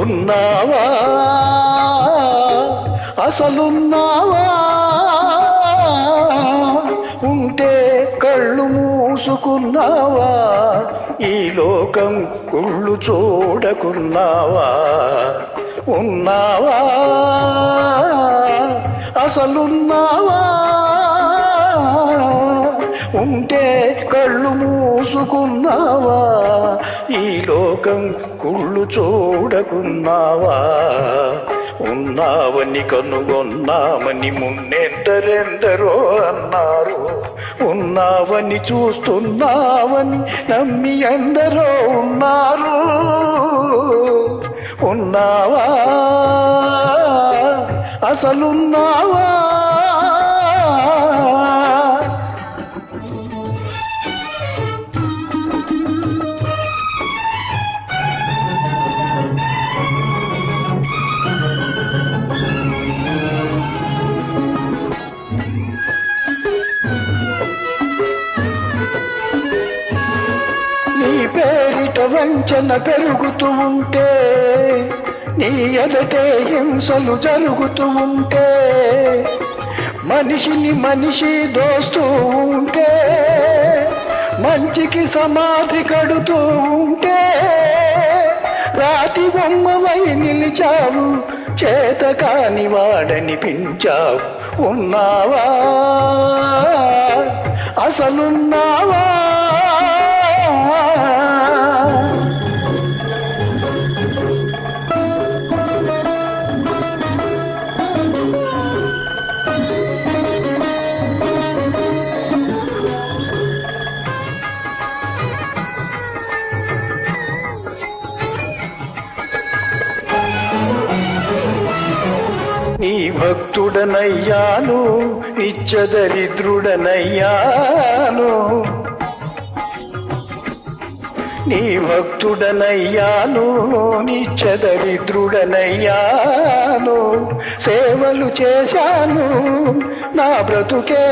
ఉన్నావా అసలున్నావా ఉంటే కళ్ళు మూసుకున్నావా ఈ లోకం కుళ్ళు చూడకున్నావా ఉన్నావా అసలున్నావా ఉంటే కళ్ళు మూసుకున్నావా ఈ లోకం కుళ్ళు చూడకున్నావా ఉన్నావని కనుగొన్నామని మున్నెందరెందరో అన్నారు ఉన్నావని చూస్తున్నావని నమ్మి ఎందరో ఉన్నారు ఉన్నావా అసలున్నావా నీ పేరిట వంచన పెరుగుతూ ఉంటే నీ ఎదటే హింసలు జరుగుతూ ఉంటే మనిషిని మనిషి దోస్తూ ఉంటే మంచికి సమాధి కడుతూ ఉంటే రాతి బొమ్మవై నిలిచావు చేత కాని వాడనిపించావు ఉన్నావా అసలున్నావా నీ భక్తుడనయ్యాను నిత్యదరిద్రుడనయ్యాను నీ భక్తుడనయ్యాను నిత్యదరిద్రుడనయ్యాను సేవలు చేశాను నా బ్రతుకే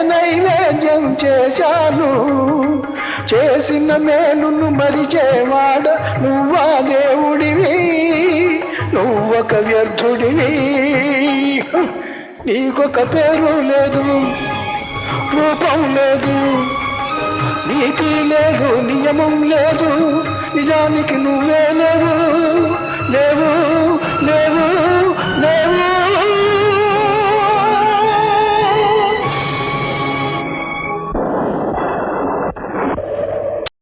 నైవేద్యం చేశాను చేసిన మేలును మరిచేవాడ నువ్వా దేవుడివి నువ్వొక వ్యర్థుడివి నీకొక పేరు లేదు రూపం లేదు నీతి లేదు నియమం లేదు నిజానికి నువ్వే లేవు లేవు లేవు లేవు